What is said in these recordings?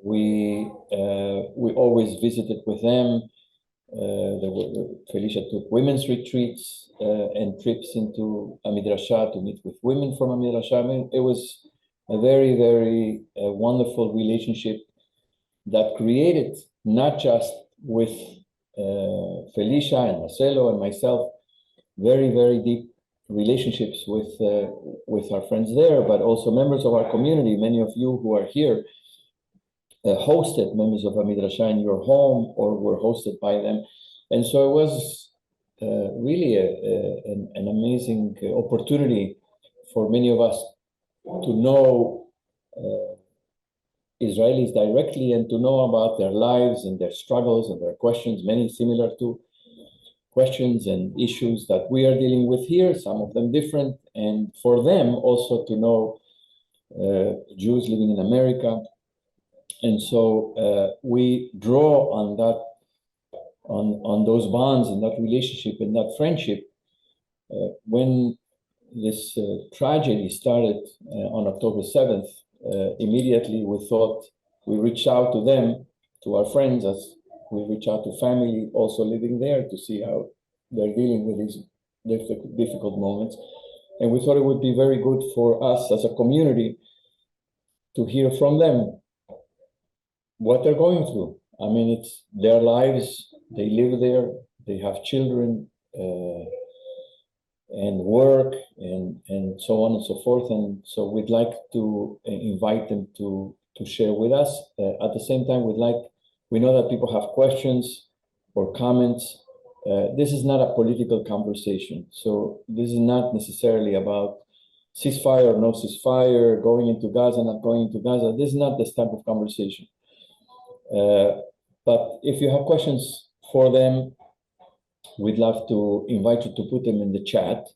We always visited with them. Felicia took women's retreats and trips into a midrasha to meet with women from a midrasha. I mean, it was a very, very wonderful relationship that created not just with Felicia and Marcelo and myself, very, very deep relationships with our friends there, but also members of our community. Many of you who are here hosted members of a midrasha in your home or were hosted by them. And so it was really an amazing opportunity for many of us to know Israelis directly and to know about their lives and their struggles and their questions, many similar to questions and issues that we are dealing with here, some of them different, and for them also to know Jews living in America. And so we draw on that, on those bonds and that relationship and that friendship. When this tragedy started on October 7th, immediately we thought we reached out to them, to our friends, as we reach out to family also living there to see how they're dealing with these difficult moments. And we thought it would be very good for us as a community to hear from them what they're going through. I mean, it's their lives, they live there, they have children and work and so on and so forth. And so we'd like to invite them to share with us. At the same time, we know that people have questions or comments. This is not a political conversation. So this is not necessarily about ceasefire or no ceasefire, going into Gaza, not going into Gaza. This is not this type of conversation. But if you have questions for them, we'd love to invite you to put them in the chat.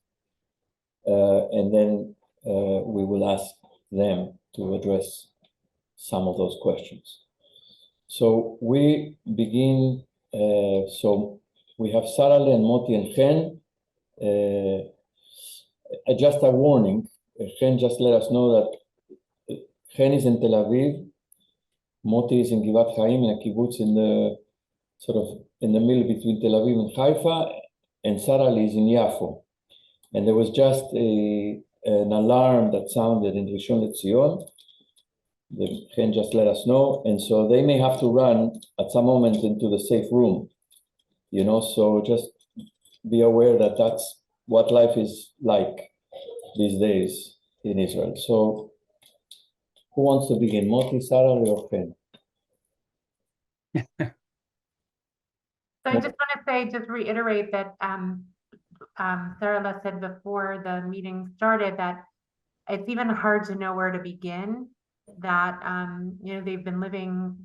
And then we will ask them to address some of those questions. So we begin, so we have Sarah and Moti and Chen. Just a warning, Chen just let us know that Chen is in Tel Aviv, Moti is in Givat Chaim, in a kibbutz in the sort of in the middle between Tel Aviv and Haifa, and Sarah is in Yafo. And there was just an alarm that sounded in Rishon LeZion. They can just let us know, and so they may have to run at some moment into the safe room, you know. So just be aware that that's what life is like these days in Israel. So who wants to begin, Moti, Sarah, or Chen? So I just want to say, just reiterate that Sarah said before the meeting started that it's even hard to know where to begin, that you know, they've been living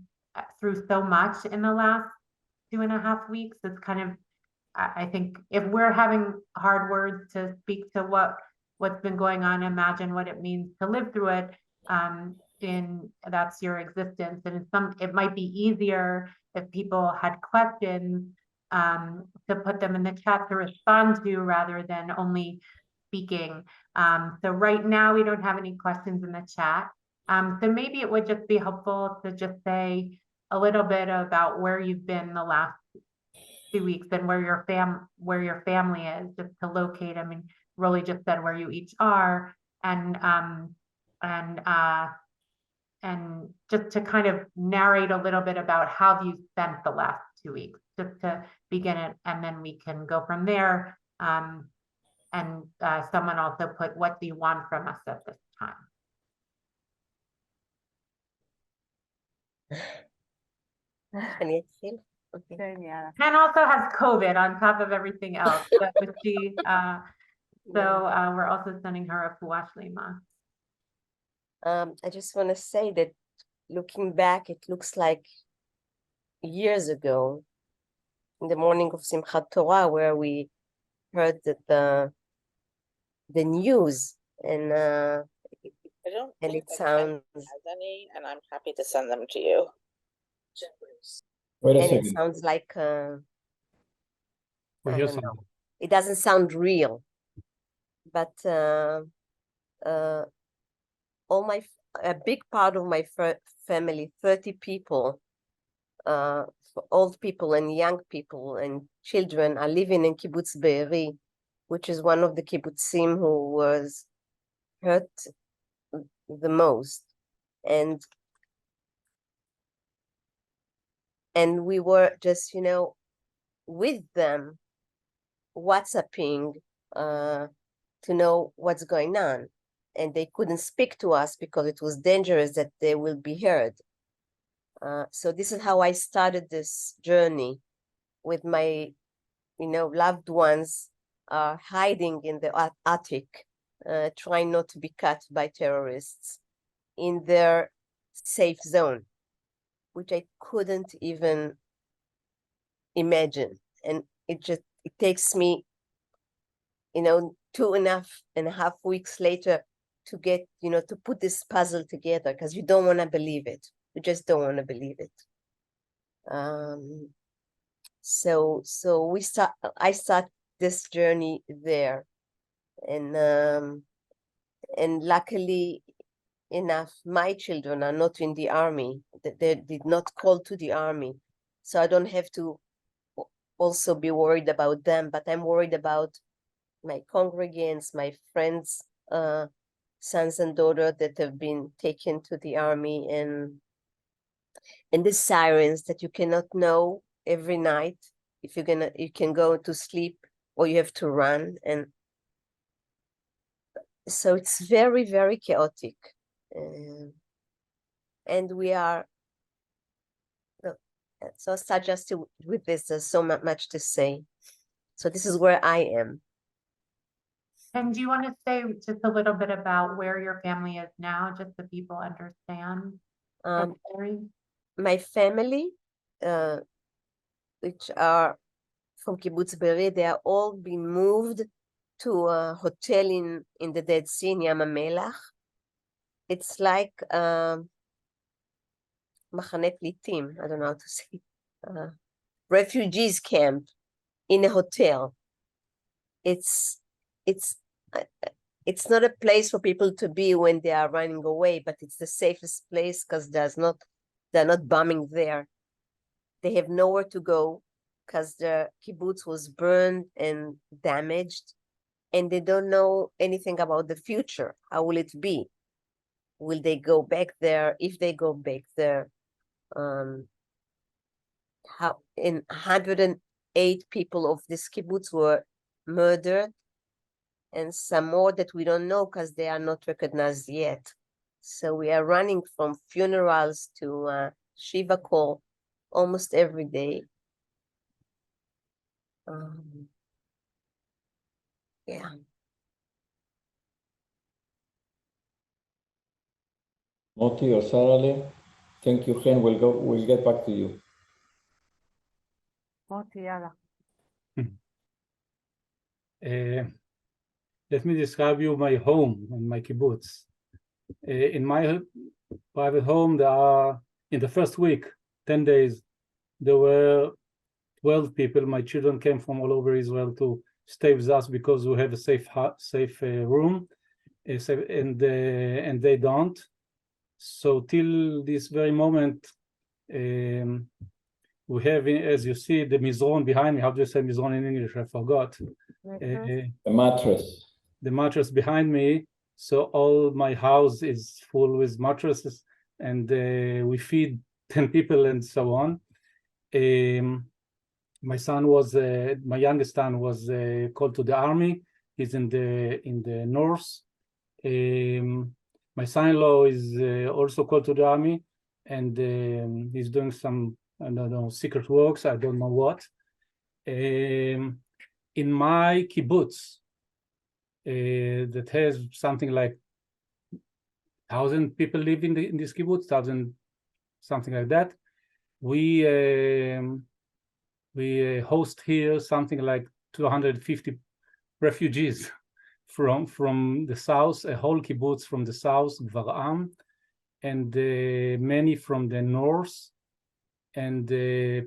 through so much in the last 2.5 weeks. It's kind of, I think if we're having hard words to speak to what's been going on, imagine what it means to live through it. That's your existence. And it might be easier if people had questions to put them in the chat to respond to rather than only speaking. So right now we don't have any questions in the chat. So maybe it would just be helpful to just say a little bit about where you've been the last 2 weeks and where your family is, just to locate. I mean, Rolly just said where you each are, and just to kind of narrate a little bit about how you spent the last 2 weeks, just to begin it, and then we can go from there. Someone also put, what do you want from us at this time? Okay. Yeah. Ken also has COVID on top of everything else. So we're also sending her a fuah shlema. I just want to say that looking back, it looks like years ago, in the morning of Simchat Torah, where we heard that the news, and it sounds, any, and I'm happy to send them to you. Wait a and second. it sounds like We I hear don't know. something. It doesn't sound real, but all a big part of my family, 30 people, old people and young people and children, are living in Kibbutz Be'eri, which is one of the kibbutzim who was hurt the most. And we were just, you know, with them, WhatsApping to know what's going on. And they couldn't speak to us because it was dangerous that they will be heard. So this is how I started this journey with my, you know, loved ones hiding in the attic, trying not to be cut by terrorists in their safe zone, which I couldn't even imagine. And it takes me, you know, 2.5 weeks later to get, you know, to put this puzzle together, because you don't want to believe it. You just don't want to believe it. So I start this journey there, and luckily enough, my children are not in the army. They did not call to the army, so I don't have to also be worried about them. But I'm worried about my congregants, my friends, sons and daughters that have been taken to the army, and the sirens that you cannot know every night if you can go to sleep or you have to run. And so it's very, very chaotic. And we are, so I'll start just with this. There's so much to say. So this is where I am. And do you want to say just a little bit about where your family is now, just so people understand? My family, which are from Kibbutz Be'eri, they are all been moved to a hotel in the Dead Sea in Yam HaMelech. It's like Machane Plitim, I don't know how to say, refugees camp in a hotel. It's not a place for people to be when they are running away, but it's the safest place because they're not bombing there. They have nowhere to go because the kibbutz was burned and damaged, and they don't know anything about the future. How will it be? Will they go back there? If they go back there, how 108 people of this kibbutz were murdered, and some more that we don't know because they are not recognized yet. So we are running from funerals to Shiva call almost every day. Yeah. Moti or Sarale? Thank you, Chen. We'll get back to you. Let me describe you my home and my kibbutz. In my private home, there are, in the first week, 10 days, there were 12 people. My children came from all over Israel to stay with us because we have a safe room, and they don't. So till this very moment, we have, as you see, the mizron behind me. How do you say mizron in English? I forgot. The mattress. The mattress behind me. So all my house is full with mattresses, and we feed 10 people and so on. My youngest son was called to the army. He's in the north. My son-in-law is also called to the army, and he's doing some, I don't know, secret works. I don't know what. In my kibbutz, that has something like 1,000 people live in this kibbutz, 1,000, something like that. We host here something like 250 refugees from the south, a whole kibbutz from the south, Gvar'am, and many from the north. And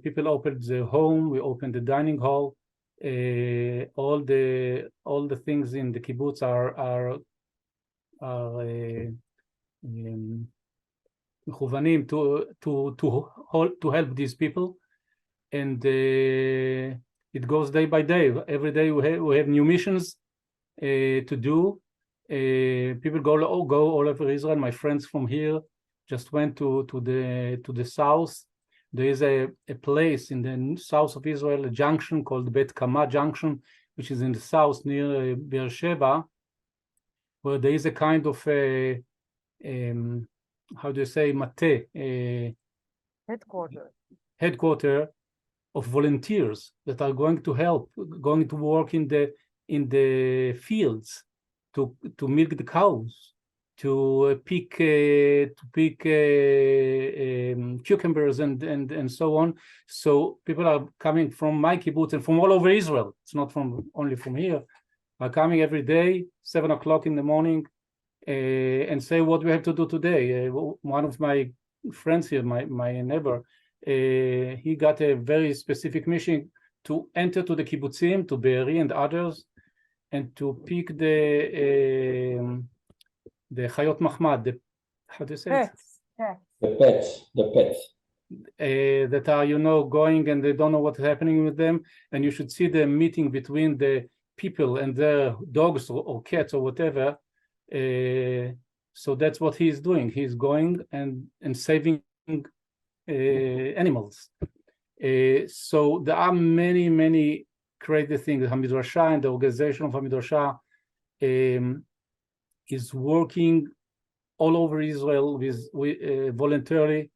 people opened the home. We opened the dining hall. All the things in the kibbutz are מכוונים to help these people, and it goes day by day. Every day we have new missions to do. People go all over Israel. My friends from here just went to the south. There is a place in the south of Israel, a junction called Bet Kama Junction, which is in the south near Beersheba, where there is a kind of how do you say, mate, headquarter of volunteers that are going to help, going to work in the fields, to milk the cows, to pick cucumbers and so on. So people are coming from my kibbutz and from all over Israel. It's not only from here. Are coming every day, 7 o'clock in the morning, and say what we have to do today. One of my friends here, my neighbor, he got a very specific mission to enter to the kibbutzim, to Be'eri and others, and to pick the Chayot Mahmad, how do you say it? The pets. That are, going and they don't know what's happening with them, and you should see the meeting between the people and their dogs or cats or whatever. So that's what he's doing. He's going and saving animals. So there are many crazy things. Hamidrasha and the organization of Hamidrasha is working all over Israel with voluntarily.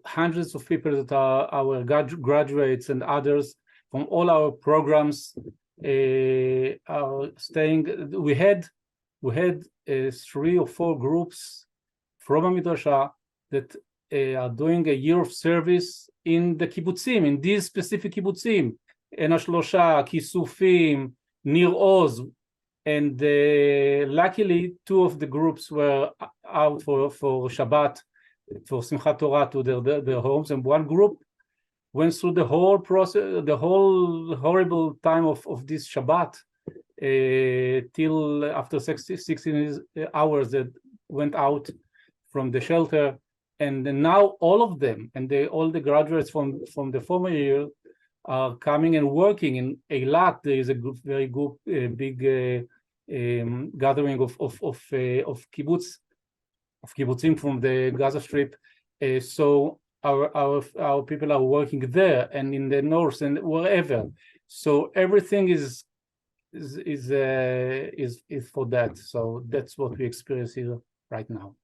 Hundreds of people that are our graduates and others from all our programs are staying. We had 3 or 4 groups from Hamidrasha that are doing a year of service in the kibbutzim, in these specific kibbutzim, Ein HaShlosha, Kisufim, Nir Oz, and luckily 2 of the groups were out for Shabbat, for Simchat Torah to their homes, and one group went through the whole process, the whole horrible time of this Shabbat, till after 16 hours that went out from the shelter. And now all of them and all the graduates from the former year are coming and working in Eilat. There is a very good big gathering of kibbutzim from the Gaza Strip. So our people are working there and in the north and wherever. So everything is for that. So that's what we experience here right now.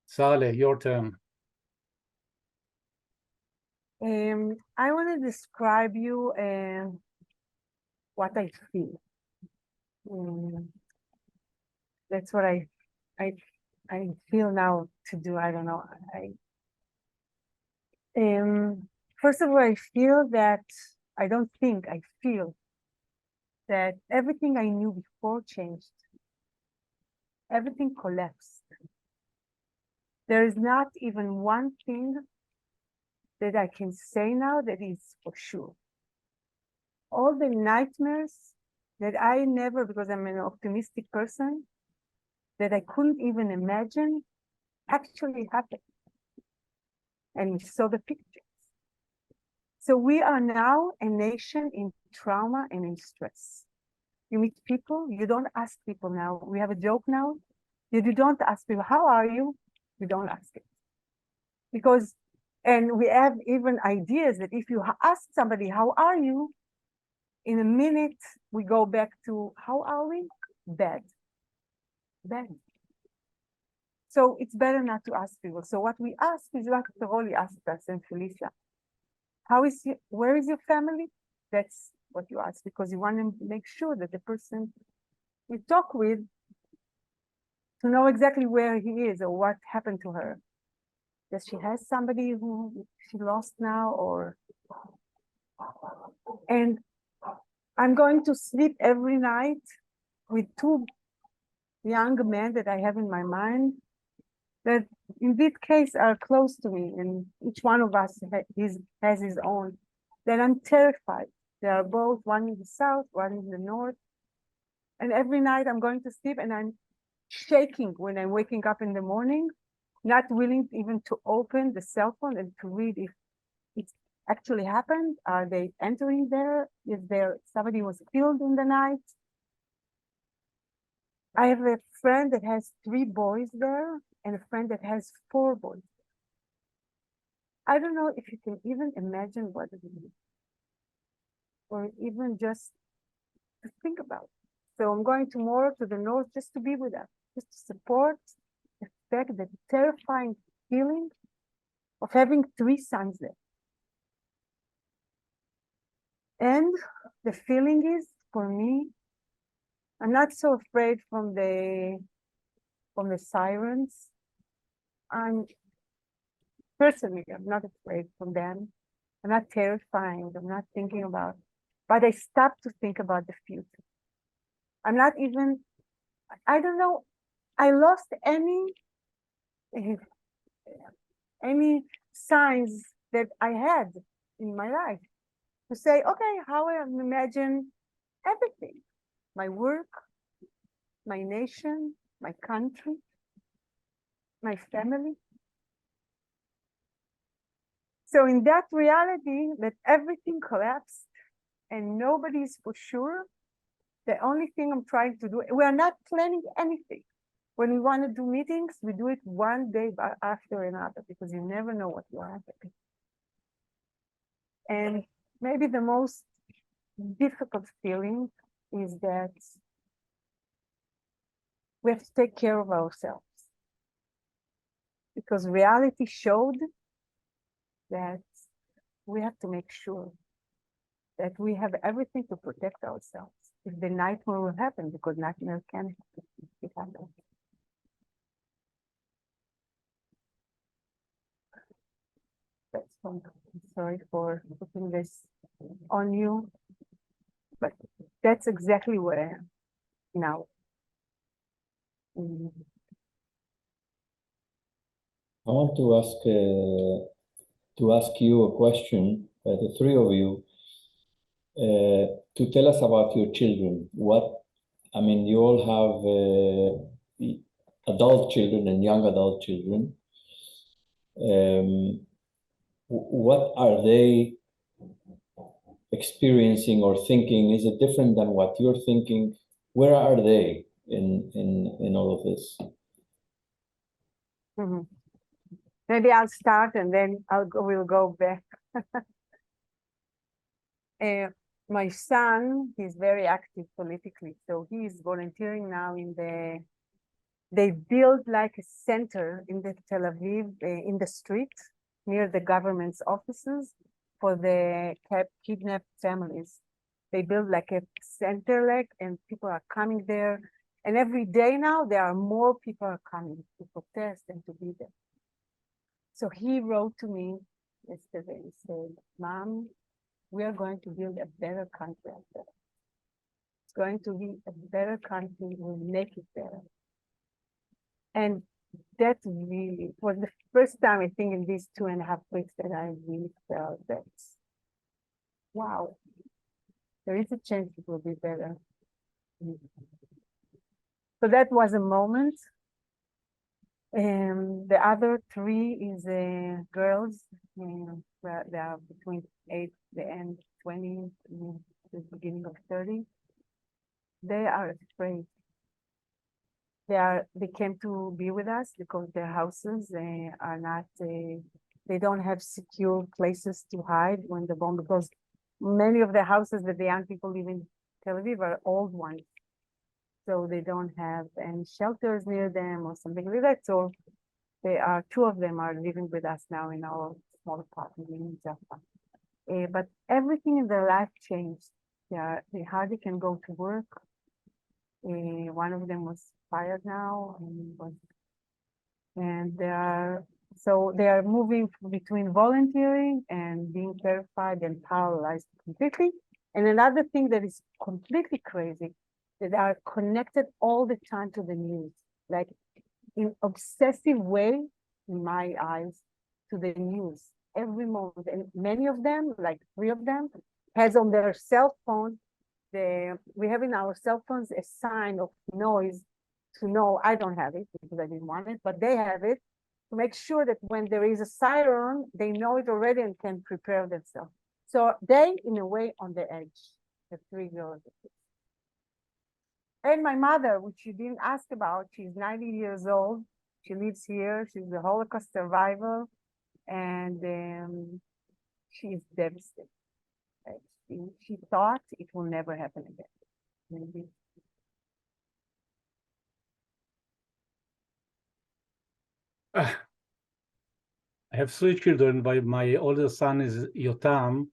Saleh, your turn. I want to describe you what I feel. That's what I feel now to do. I don't know. First of all, I feel that I feel that everything I knew before changed. Everything collapsed. There is not even one thing that I can say now that is for sure. All the nightmares that I never, because I'm an optimistic person, that I couldn't even imagine actually happened. And we saw the pictures. So we are now a nation in trauma and in stress. You meet people, you don't ask people now. We have a joke now. You don't ask people, how are you? We don't ask it. And we have even ideas that if you ask somebody, how are you? In a minute, we go back to, how are we? Bad. So it's better not to ask people. So what we ask is what Toroli asked us and Felicia. Where is your family? That's what you ask, because you want to make sure that the person you talk with to know exactly where he is or what happened to her. Does she have somebody who she lost now, and I'm going to sleep every night with 2 young men that I have in my mind that in this case are close to me, and each one of us has his own, that I'm terrified. They are both, one in the south, one in the north. And every night I'm going to sleep and I'm shaking when I'm waking up in the morning, not willing even to open the cell phone and to read if it's actually happened. Are they entering there? Is there somebody was killed in the night? I have a friend that has 3 boys there and a friend that has 4 boys. I don't know if you can even imagine what it is, or even just to think about. So I'm going tomorrow to the north just to be with them, just to support the fact that terrifying feeling of having 3 sons there. And the feeling is, for me, I'm not so afraid from the sirens. Personally, I'm not afraid from them. I'm not terrified. I'm not thinking about, but I stopped to think about the future. I'm not even, I don't know, I lost any signs that I had in my life to say, okay, how I imagine everything, my work, my nation, my country, my family. So in that reality that everything collapsed and nobody's for sure, the only thing I'm trying to do, we are not planning anything. When we want to do meetings, we do it one day after another because you never know what will happen. And maybe the most difficult feeling is that we have to take care of ourselves, because reality showed that we have to make sure that we have everything to protect ourselves if the nightmare will happen, because nightmare can happen. It happens. That's fine. I'm sorry for putting this on you, but that's exactly where I am now. I want to ask you a question, the 3 of you, to tell us about your children. I mean, you all have adult children and young adult children. What are they experiencing or thinking? Is it different than what you're thinking? Where are they in all of this? Mm-hmm. Maybe I'll start and then we'll go back. My son, he's very active politically, so he's volunteering now they build like a center in the Tel Aviv, in the street near the government's offices for the kidnapped families. They build like a center, and people are coming there. And every day now, there are more people are coming to protest and to be there. So he wrote to me yesterday and said, Mom, we are going to build a better country out there. It's going to be a better country. We'll make it better. And that really was the first time, I think, in these 2.5 weeks that I really felt that, wow, there is a chance it will be better. So that was a moment. The other 3 is girls. They are between 8 and 20, the beginning of 30. They are afraid. They came to be with us because their houses are not, they don't have secure places to hide when the bomb, because many of the houses that the young people live in Tel Aviv are old ones. So they don't have any shelters near them or something like that. So 2 of them are living with us now in our small apartment in Jaffa. But everything in their life changed. They hardly can go to work. One of them was fired now, and they are moving between volunteering and being terrified and paralyzed completely. And another thing that is completely crazy, that they are connected all the time to the news, like in obsessive way, in my eyes, to the news every moment. And many of them, like 3 of them, has on their cell phone, we have in our cell phones a sign of noise to know. I don't have it because I didn't want it, but they have it to make sure that when there is a siren, they know it already and can prepare themselves. So they, in a way, on the edge, the 3 girls. And my mother, which you didn't ask about, she's 90 years old. She lives here. She's a Holocaust survivor, and she's devastated. Right? She thought it will never happen again. Maybe. I have 3 children. My older son is Yotam.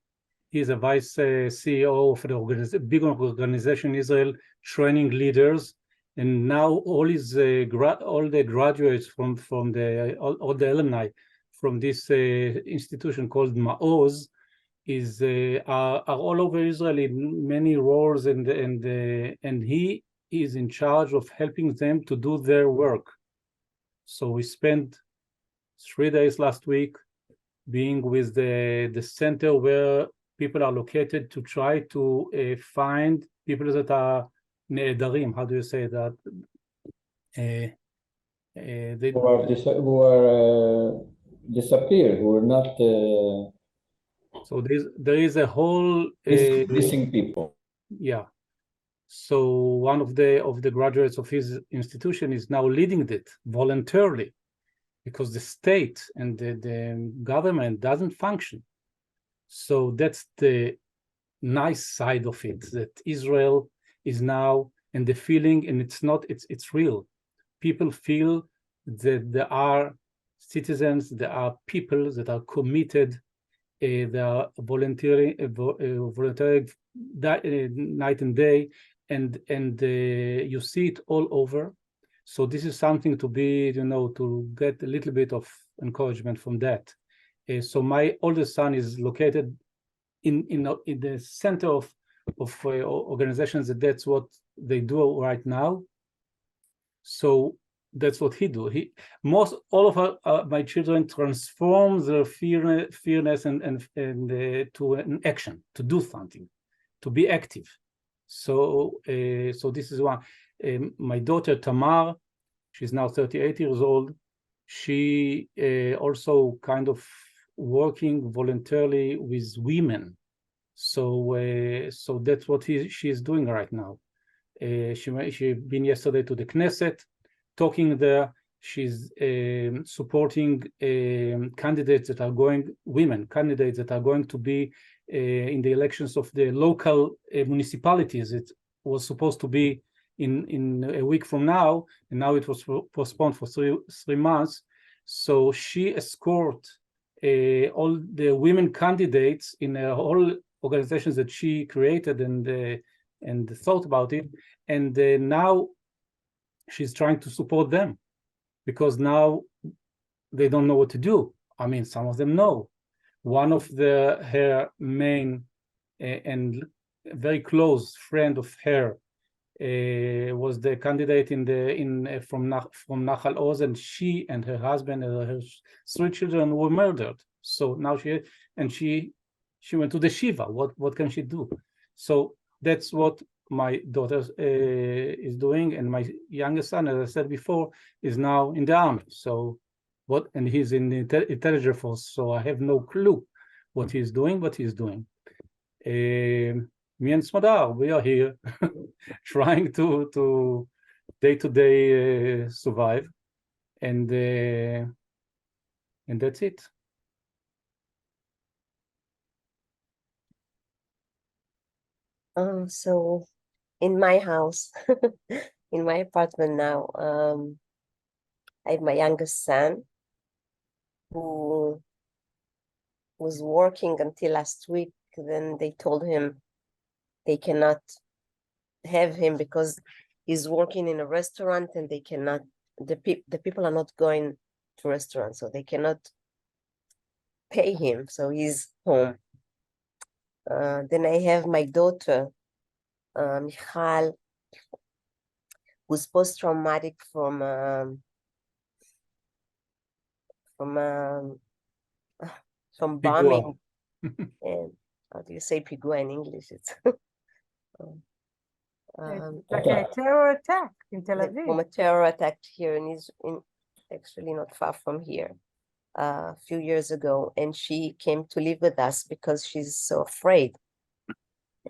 He's a vice CEO of the big organization in Israel, training leaders. And now all the graduates from all the alumni from this institution called Ma'oz are all over Israel in many roles, and he is in charge of helping them to do their work. So we spent 3 days last week being with the center where people are located to try to find people that are ne'edarim. How do you say that? Who are disappeared, who are not So there is a whole missing people. Yeah. So one of the graduates of his institution is now leading it voluntarily, because the state and the government doesn't function. So that's the nice side of it, that Israel is now, and the feeling, and it's real. People feel that there are citizens, there are people that are committed, they are volunteering night and day, and you see it all over. So this is something to be, to get a little bit of encouragement from that. So my oldest son is located in the center of organizations. That's what they do right now. So that's what he do. All of my children transform their fearness and to an action, to do something, to be active. So this is one. My daughter Tamar, she's now 38 years old. She also kind of working voluntarily with women. So that's what she is doing right now. She been yesterday to the Knesset, talking there. She's supporting candidates that are women candidates that are going to be in the elections of the local municipalities. It was supposed to be in a week from now, and now it was postponed for three months. So she escort all the women candidates in all organizations that she created and thought about it, and now she's trying to support them, because now they don't know what to do. I mean, some of them know. One of her main and very close friend of her was the candidate from Nachal Oz, and she and her husband and her 3 children were murdered. So now she went to the Shiva. What can she do? So that's what my daughter is doing, and my youngest son, as I said before, is now in the army. So and he's in the intelligence force. So I have no clue what he's doing, but he's doing. Me and Smadar, we are here trying to day-to-day survive, and that's it. So in my house, in my apartment now, I have my youngest son who was working until last week. Then they told him they cannot have him because he's working in a restaurant, and they cannot, the people are not going to restaurants, so they cannot pay him, so he's home. Then I have my daughter, Michal, who's post-traumatic from bombing. And how do you say pigua in English? It's Um, Like a terror attack in Tel like from Aviv. a terror attack here actually not far from here, a few years ago, and she came to live with us because she's so afraid.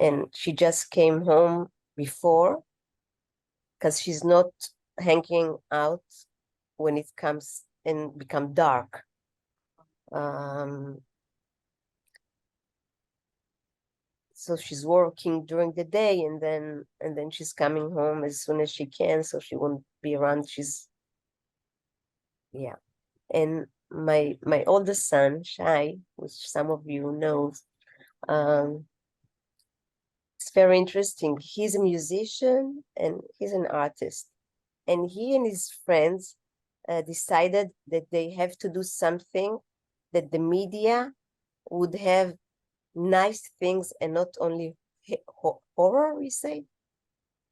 And she just came home before because she's not hanging out when it comes and become dark. So she's working during the day, and then she's coming home as soon as she can, so she won't be around. Yeah. And my oldest son, Shai, which some of you know, it's very interesting. He's a musician and he's an artist. And he and his friends decided that they have to do something that the media would have nice things and not only horror, we say,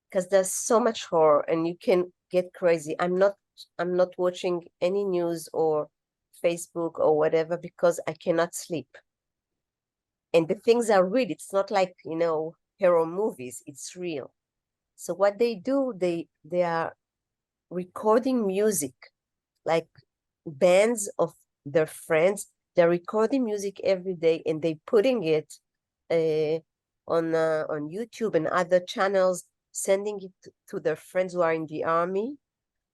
because there's so much horror and you can get crazy. I'm not watching any news or Facebook or whatever because I cannot sleep. And the things are real. It's not like, horror movies. It's real. So what they do, they are recording music, like bands of their friends. They're recording music every day and they putting it on YouTube and other channels, sending it to their friends who are in the army,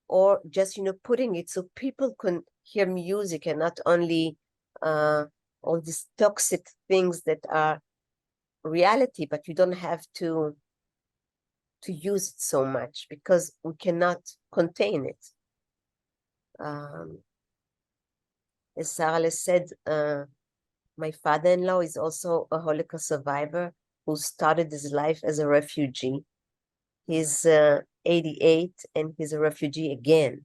or just putting it so people can hear music and not only all these toxic things that are reality, but you don't have to use it so much because we cannot contain it. As Sarah said, my father-in-law is also a Holocaust survivor who started his life as a refugee. He's 88 and he's a refugee again.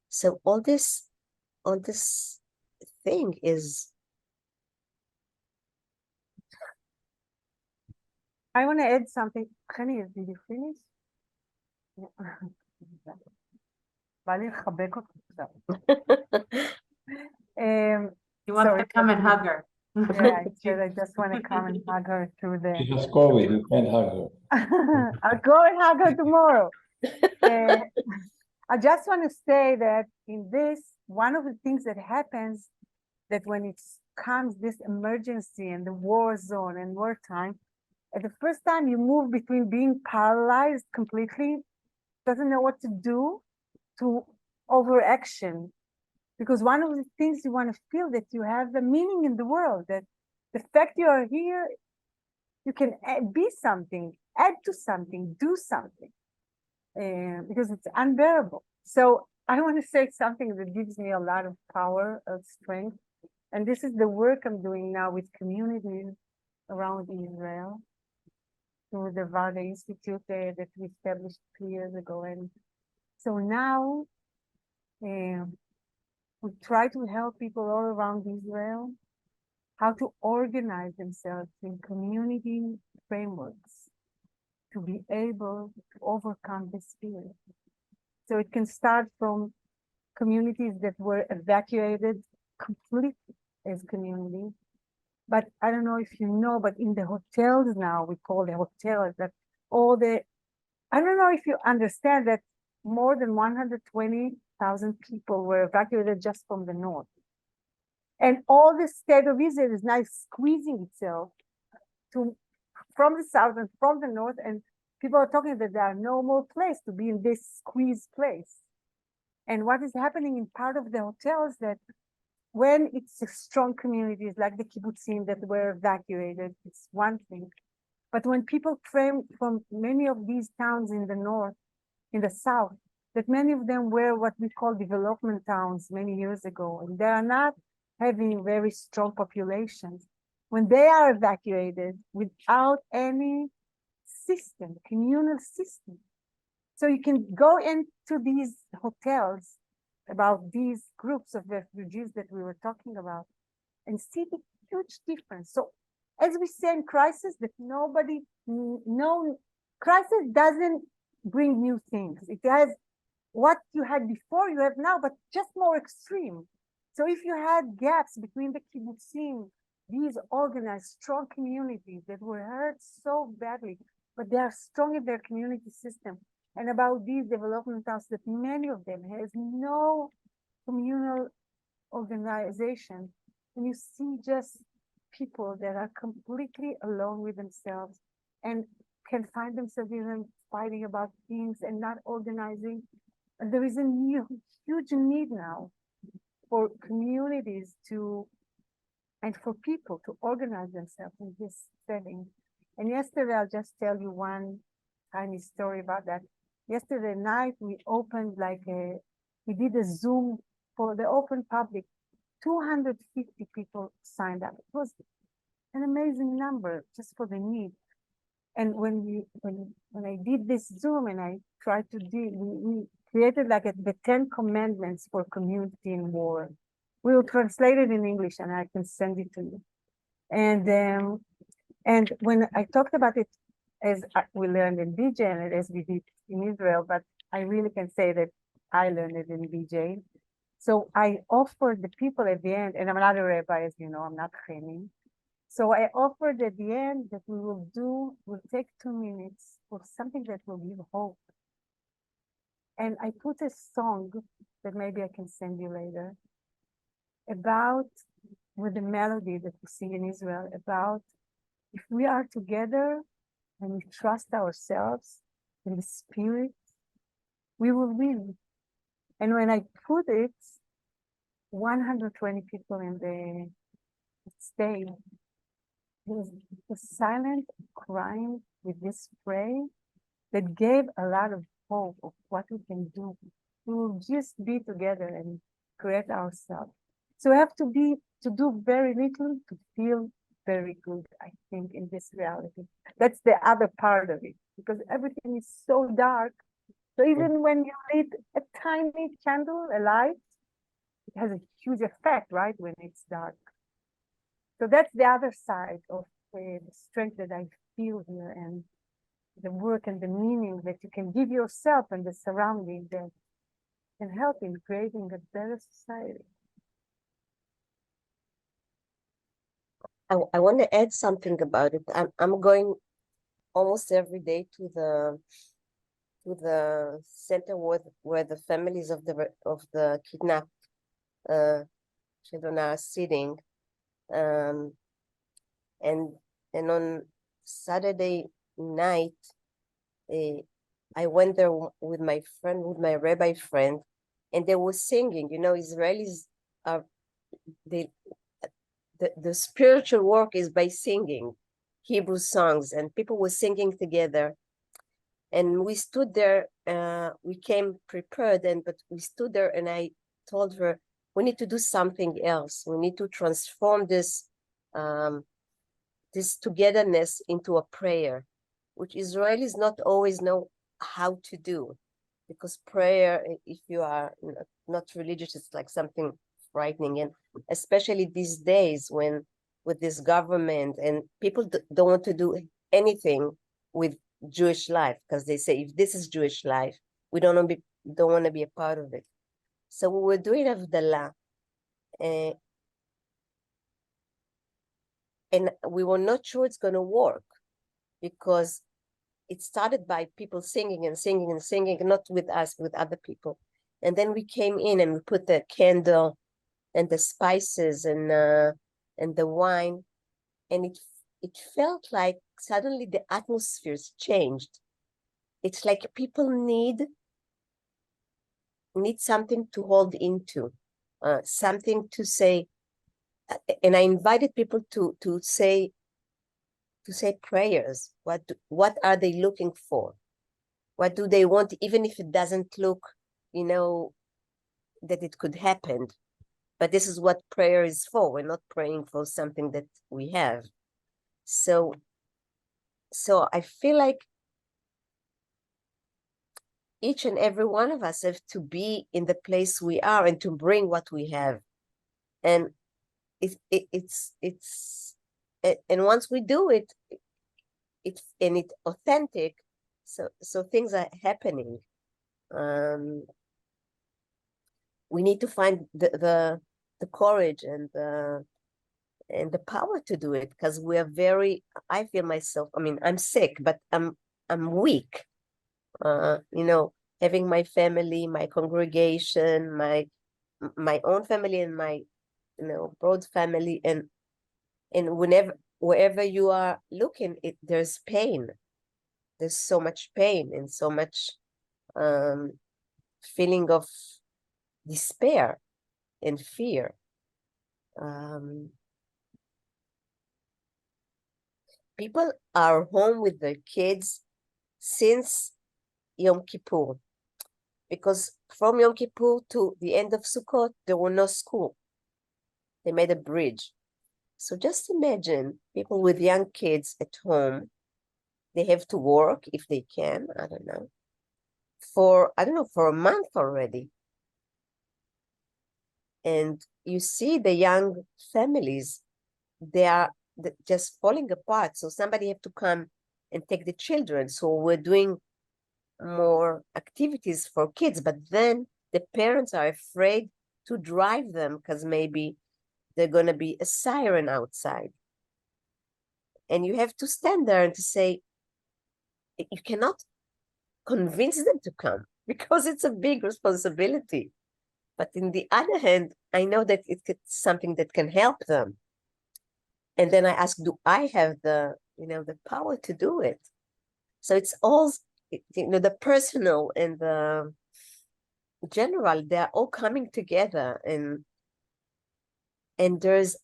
So all this thing is. I want to add something. Rani, did you finish? בא לי לחבק אותך עכשיו. You want Sorry, to come and hug her. Yeah, I just want to come and hug her through the. She has COVID, you can't hug her. I'll go and hug her tomorrow. I just want to say that in this, one of the things that happens that when it comes this emergency and the war zone and wartime, at the first time you move between being paralyzed completely, doesn't know what to do, to overaction. Because one of the things you want to feel that you have the meaning in the world, that the fact you are here, you can be something, add to something, do something, because it's unbearable. So I want to say something that gives me a lot of power, of strength. And this is the work I'm doing now with communities around Israel through the Varda Institute that we established 2 years ago. And so now we try to help people all around Israel how to organize themselves in community frameworks to be able to overcome this fear. So it can start from communities that were evacuated completely as communities. But I don't know if you know, but in the hotels now, we call the hotels that I don't know if you understand that more than 120,000 people were evacuated just from the north. And all the state of Israel is now squeezing itself from the south and from the north. And people are talking that there are no more place to be in this squeezed place. And what is happening in part of the hotels that when it's strong communities like the kibbutzim that were evacuated, it's one thing. But when people came from many of these towns in the north, in the south, that many of them were what we call development towns many years ago, and they are not having very strong populations. When they are evacuated without any system, communal system, so you can go into these hotels about these groups of refugees that we were talking about and see the huge difference. So as we say in crisis, that crisis doesn't bring new things. It has what you had before, you have now, but just more extreme. So if you had gaps between the kibbutzim, these organized, strong communities that were hurt so badly but they are strong in their community system. And about these development towns, that many of them has no communal organization, and you see just people that are completely alone with themselves and can find themselves even fighting about things and not organizing. And there is a huge need now for communities to, and for people to organize themselves in this setting. And yesterday, I'll just tell you one tiny story about that. Yesterday night, we opened we did a Zoom for the open public. 250 people signed up. It was an amazing number just for the need. And when I did this Zoom and I tried to we created the 10 commandments for community in war. We will translate it in English and I can send it to you. And when I talked about it, as we learned in BJ and as we did in Israel, but I really can say that I learned it in BJ. So I offered the people at the end, and I'm not a rabbi, as you know, I'm not training. So I offered at the end that we'll take 2 minutes for something that will give hope. And I put a song that maybe I can send you later about, with the melody that we sing in Israel, about if we are together and we trust ourselves in the spirit, we will win. And when I put it, 120 people in the stage, there was silent crying with this prayer that gave a lot of hope of what we can do. We will just be together and create ourselves. So we have to do very little to feel very good, I think, in this reality. That's the other part of it, because everything is so dark. So even when you lit a tiny candle, a light, it has a huge effect, right, when it's dark. So that's the other side of the strength that I feel here, and the work and the meaning that you can give yourself and the surrounding that can help in creating a better society. I want to add something about it. I'm going almost every day to the center where the families of the kidnapped children are sitting, and on Saturday night, I went there with my rabbi friend, and they were singing. You know, Israelis are the spiritual work is by singing Hebrew songs, and people were singing together. And we stood there, we came prepared, but we stood there and I told her, we need to do something else. We need to transform this togetherness into a prayer, which Israelis not always know how to do. Because prayer, if you are not religious, it's like something frightening. And especially these days with this government, and people don't want to do anything with Jewish life, because they say, if this is Jewish life, we don't want to be a part of it. So we were doing Havdalah, and we were not sure it's going to work, because it started by people singing and singing and singing, not with us, with other people. And then we came in and we put the candle and the spices and the wine, and it felt like suddenly the atmospheres changed. It's like people need something to hold into, something to say. And I invited people to say prayers. What are they looking for? What do they want, even if it doesn't look, that it could happen? But this is what prayer is for. We're not praying for something that we have. So I feel like each and every one of us have to be in the place we are and to bring what we have. And it's and once we do it, it's authentic. So things are happening. We need to find the courage and the power to do it, because we are I feel myself, I'm sick, but I'm I'm weak. Having my family, my congregation, my own family, and my broad family, and wherever you are looking, there's pain. There's so much pain and so much feeling of despair and fear. People are home with their kids since Yom Kippur, because from Yom Kippur to the end of Sukkot, there were no school. They made a bridge. So just imagine people with young kids at home. They have to work if they can, I don't know, for a month already. And you see the young families, they are just falling apart. So somebody have to come and take the children. So we're doing more activities for kids, but then the parents are afraid to drive them because maybe they're going to be a siren outside. And you have to stand there and to say, you cannot convince them to come because it's a big responsibility. But in the other hand, I know that it's something that can help them. And then I ask, do I have the power to do it? So it's all, the personal and the general, they're all coming together, and there's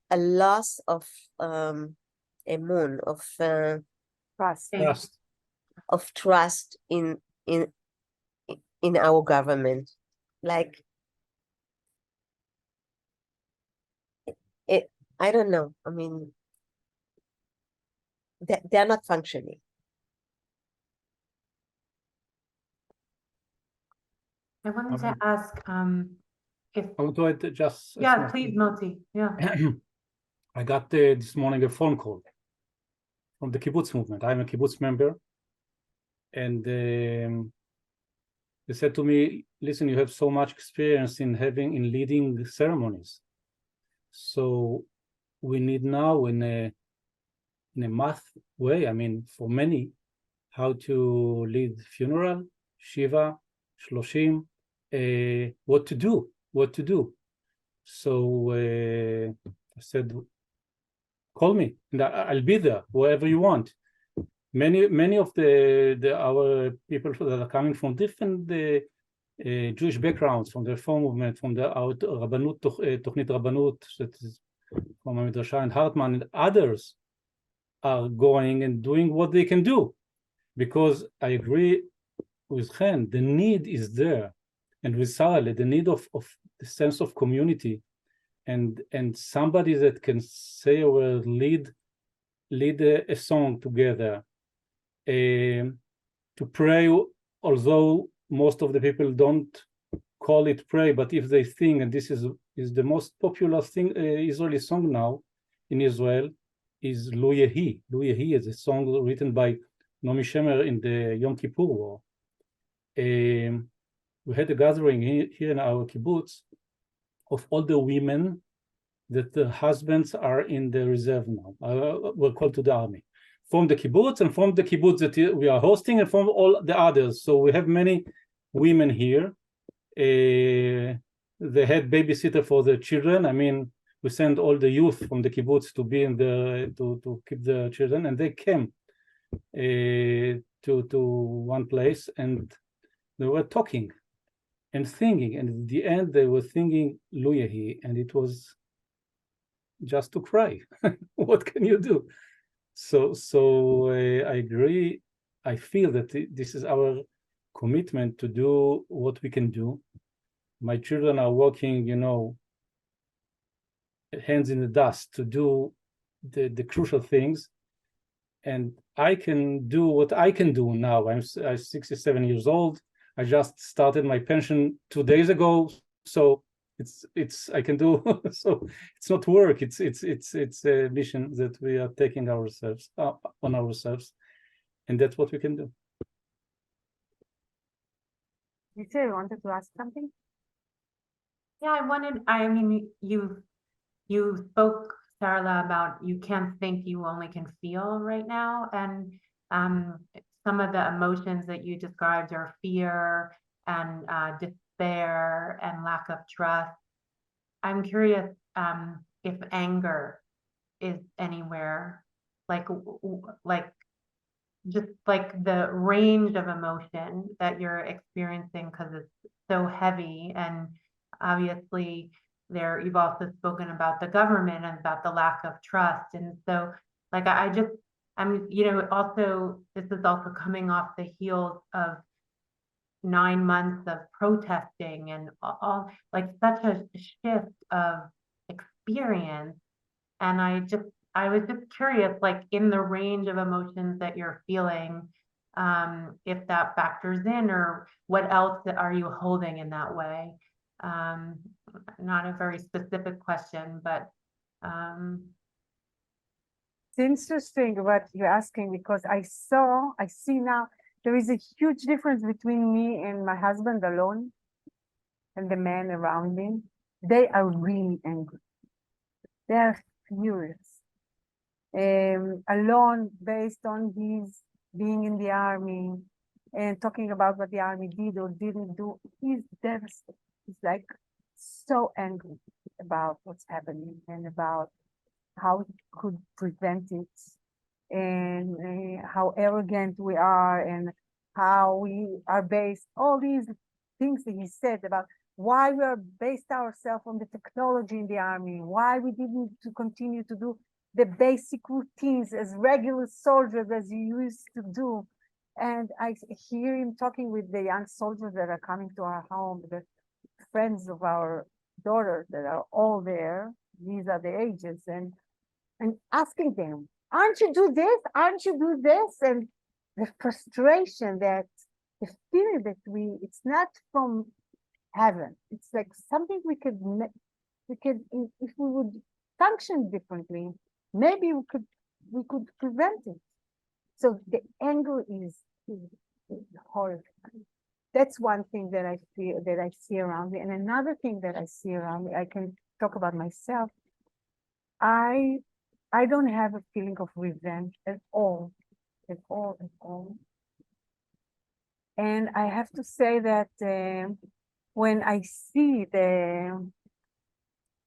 a loss of emun, of Trust. Trust. of trust in our government. Like, I don't know. I mean, they're not functioning. I wanted to ask if, I want to add just a yeah, small please, thing. Moti, yeah. I got this morning a phone call from the kibbutz movement. I'm a kibbutz member, and they said to me, listen, you have so much experience in leading ceremonies. So we need now in a math way, I mean, for many, how to lead funeral, shiva, shloshim, what to do. So I said, call me, and I'll be there wherever you want. Many of our people that are coming from different Jewish backgrounds, from the Reform movement, from the Rabbanut, Tochnit Rabbanut, that is from Midrasha and Hartman, and others are going and doing what they can do, because I agree with Chen, the need is there, and with Sarah, the need of the sense of community, and somebody that can say or lead a song together, to pray, although most of the people don't call it pray, but if they sing, and this is the most popular thing, Israeli song now in Israel, is Lo Yehi. Lo Yehi is a song written by Naomi Shemer in the Yom Kippur War. We had a gathering here in our kibbutz of all the women that the husbands are in the reserve now, were called to the army, from the kibbutz and from the kibbutz that we are hosting, and from all the others. So we have many women here. They had babysitter for the children. I mean, we send all the youth from the kibbutz to be in to keep the children, and they came to one place, and they were talking and singing, and at the end they were singing Lo Yehi, and it was just to cry. What can you do? So I agree. I feel that this is our commitment to do what we can do. My children are working, hands in the dust to do the crucial things, and I can do what I can do now. I'm 67 years old. I just started my pension 2 days ago, so it's I can do. So it's not work. It's a mission that we are taking ourselves on ourselves, and that's what we can do. Michal, you wanted to ask something? Yeah, I mean, you spoke, Sarla, about you can't think, you only can feel right now. And some of the emotions that you described are fear and despair and lack of trust. I'm curious if anger is anywhere, like just like the range of emotion that you're experiencing, because it's so heavy. And obviously you've also spoken about the government and about the lack of trust. And so like I'm, also, this is also coming off the heels of 9 months of protesting and all, like such a shift of experience. And I was just curious, like in the range of emotions that you're feeling, if that factors in, or what else are you holding in that way? Not a very specific question, but It's interesting what you're asking, because I see now there is a huge difference between me and my husband alone and the men around me. They are really angry. They are furious. Alone, based on his being in the army and talking about what the army did or didn't do, he's devastated. He's like so angry about what's happening and about how he could prevent it, and how arrogant we are, and how we are based, all these things that he said about why we are based ourselves on the technology in the army, why we didn't to continue to do the basic routines as regular soldiers as you used to do. And I hear him talking with the young soldiers that are coming to our home, the friends of our daughters that are all there. These are the ages, and asking them, aren't you do this? Aren't you do this? And the frustration, that the feeling that it's not from heaven. It's like something we could, if we would function differently, maybe we could prevent it. So the anger is horrible. That's one thing that I feel, that I see around me. And another thing that I see around me, I can talk about myself. I don't have a feeling of revenge at all. And I have to say that when I see even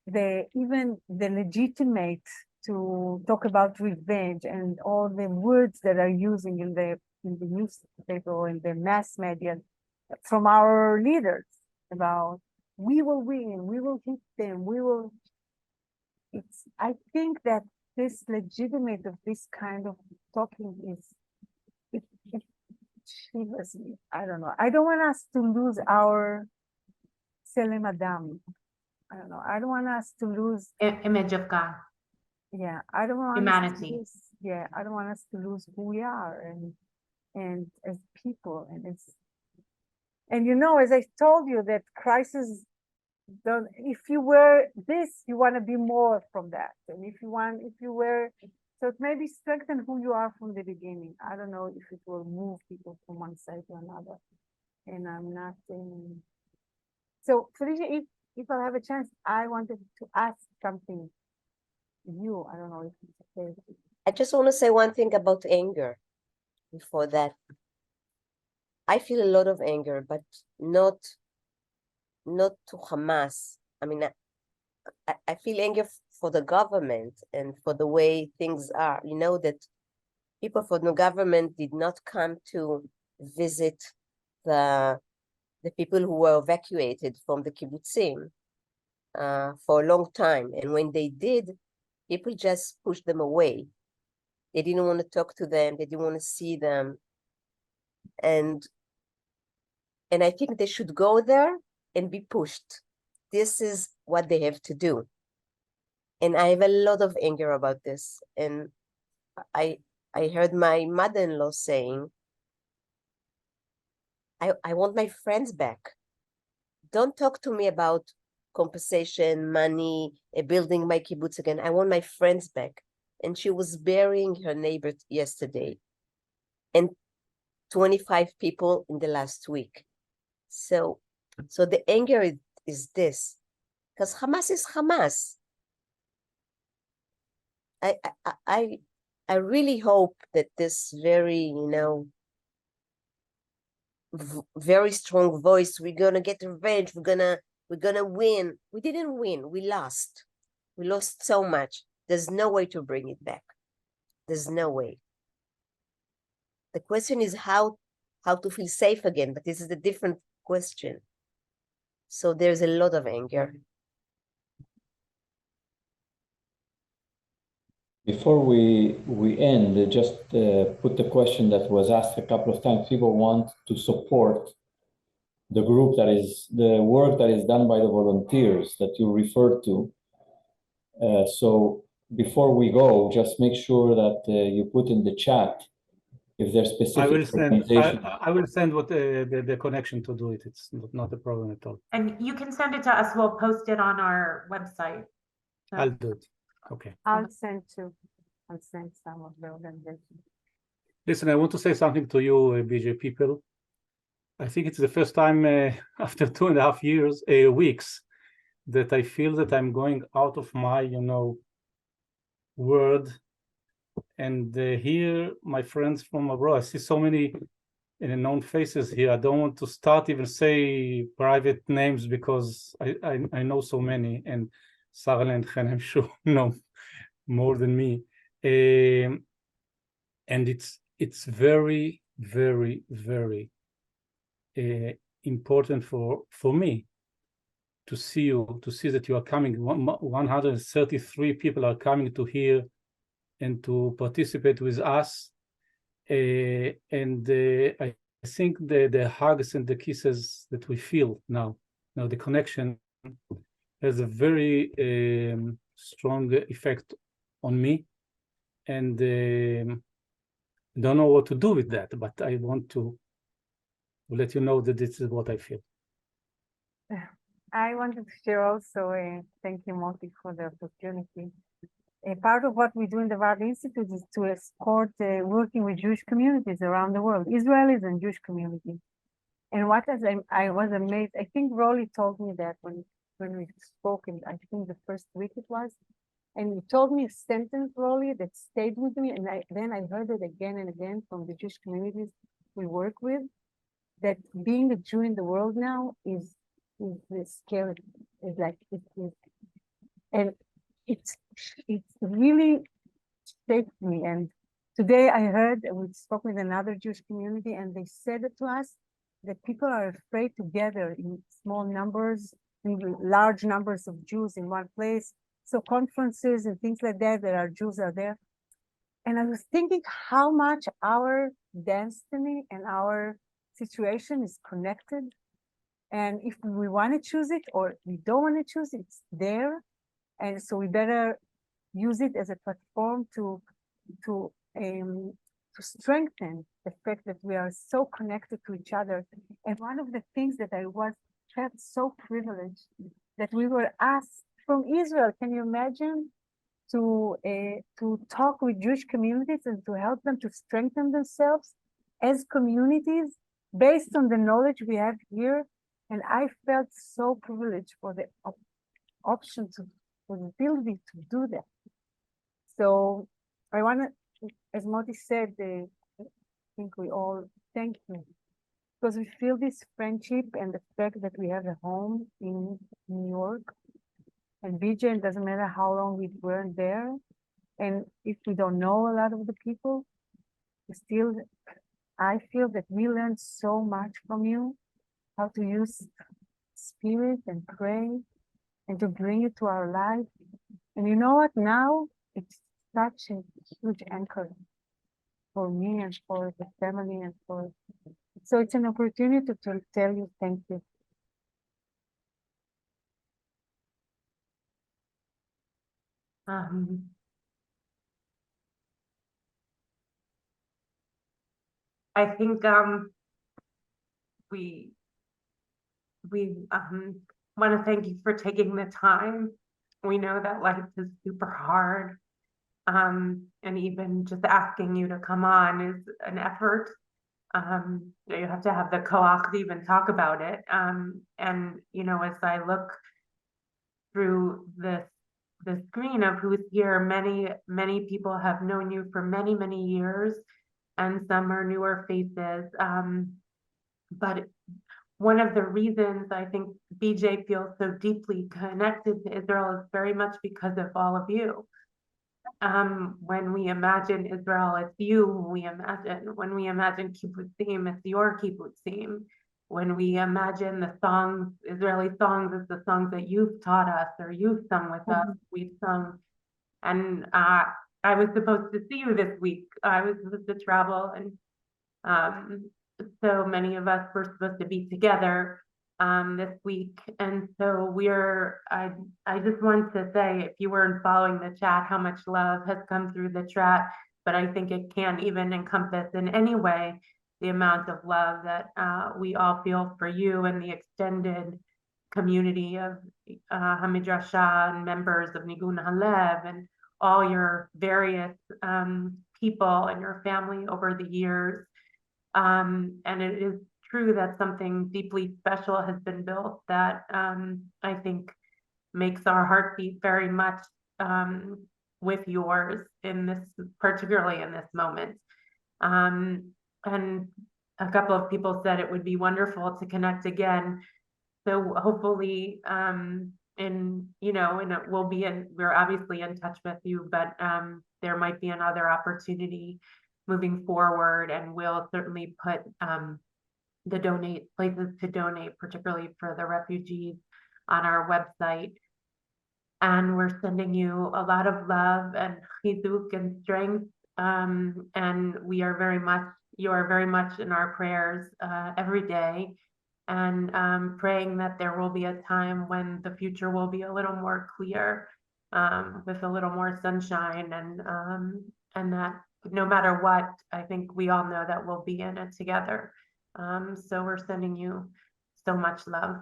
the legitimate to talk about revenge and all the words that are using in the newspaper or in the mass media from our leaders about we will win, we will hit them, I think that this legitimate of this kind of talking it shivers me. I don't know. I don't want us to lose our Selem Adam. I don't know. I don't want us to lose image of God. Yeah, I don't want humanity. us to lose, I don't want us to lose who we are and as people, and as I told you, that crisis don't, if you were this, you want to be more from that. And if you were, so it maybe strengthen who you are from the beginning. I don't know if it will move people from one side to another. And I'm not so Felicia, if I have a chance, I wanted to ask something you. I don't know if it's okay. I just want to say one thing about anger before that. I feel a lot of anger, but not to Hamas. I mean, I feel anger for the government and for the way things are. You know, that people from the government did not come to visit the people who were evacuated from the kibbutzim for a long time. And when they did, people just pushed them away. They didn't want to talk to them. They didn't want to see them. And I think they should go there and be pushed. This is what they have to do. And I have a lot of anger about this. And I heard my mother-in-law saying, I want my friends back. Don't talk to me about compensation, money, building my kibbutz again. I want my friends back. And she was burying her neighbor yesterday. And 25 people in the last week. So the anger is this, because Hamas is Hamas. I really hope that this very, very strong voice. We're gonna get revenge. We're gonna win. We didn't win. We lost. We lost so much. There's no way to bring it back. There's no way. The question is how to feel safe again, but this is a different question. So there's a lot of anger. Before we end, just put the question that was asked a couple of times. People want to support the group the work that is done by the volunteers that you referred to. So before we go, just make sure that you put in the chat if there's specific organization. I will send what the connection to do it. It's not a problem at all. And you can send it to us. We'll post it on our website. I'll do it. Okay. I'll send some of the organizations. Listen, I want to say something to you, BJ people. I think it's the first time after 2.5 weeks that I feel that I'm going out of my, world. And here, my friends from abroad, I see so many known faces here. I don't want to start even say private names because I know so many, and Sarah and Chen, I'm sure, know more than me. And it's very, very, very important for me to see that you are coming. 133 people are coming to here and to participate with us. I think the hugs and the kisses that we feel now the connection has a very strong effect on me, and don't know what to do with that, but I want to let you know that this is what I feel. I wanted to share also, thank you, Moti, for the opportunity. A part of what we do in the Rabbi Institute is to escort working with Jewish communities around the world, Israelis and Jewish communities. And I was amazed. I think Rolly told me that when we spoke, and I think the first week it was, and he told me a sentence, Rolly, that stayed with me, and then I heard it again and again from the Jewish communities we work with, that being a Jew in the world now is scary. It's like and it's really shaped me. And today I heard, we spoke with another Jewish community, and they said it to us that people are afraid to gather in small numbers, in large numbers of Jews in one place. So conferences and things like that, our Jews are there. And I was thinking how much our destiny and our situation is connected. And if we want to choose it or we don't want to choose it, it's there. And so we better use it as a platform to strengthen the fact that we are so connected to each other. And one of the things that I felt so privileged that we were asked from Israel, can you imagine, to talk with Jewish communities and to help them to strengthen themselves as communities based on the knowledge we have here. And I felt so privileged for the option for the ability to do that. So I want to, as Moti said, I think we all thank you, because we feel this friendship and the fact that we have a home in New York. And BJ, it doesn't matter how long we weren't there. And if we don't know a lot of the people, still, I feel that we learned so much from you, how to use spirit and pray and to bring it to our life. And you know what? Now it's such a huge anchor for me and for the family and so it's an opportunity to tell you thank you. I think we want to thank you for taking the time. We know that life is super hard, and even just asking you to come on is an effort. You have to have the koach to even talk about it. And as I look through the screen of who's here, many people have known you for many years, and some are newer faces. But one of the reasons I think BJ feels so deeply connected to Israel is very much because of all of you. When we imagine Israel, it's you. When we imagine kibbutzim, it's your kibbutzim. When we imagine the songs, Israeli songs, it's the songs that you've taught us or you've sung with us. We've sung, and I was supposed to see you this week. I was supposed to travel, and so many of us were supposed to be together this week. And so I just want to say, if you weren't following the chat, how much love has come through the chat, but I think it can't even encompass in any way the amount of love that we all feel for you and the extended community of Hamidrasha and members of Nigun Halev and all your various people and your family over the years. And it is true that something deeply special has been built that I think makes our heartbeat very much with yours in this, particularly in this moment. And a couple of people said it would be wonderful to connect again. So hopefully, we're obviously in touch with you, but there might be another opportunity moving forward, and we'll certainly put the places to donate, particularly for the refugees, on our website. And we're sending you a lot of love and chizuk and strength. And you are very much in our prayers every day, and praying that there will be a time when the future will be a little more clear, with a little more sunshine, and that no matter what, I think we all know that we'll be in it together. So we're sending you so much love.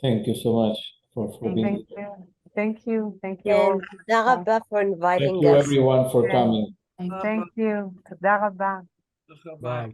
Thank you so much for being here. Thank you. Thank you all. And Toda Rabba for Thank inviting you us. everyone for Okay. coming. Thank you. Toda Rabba. Bye.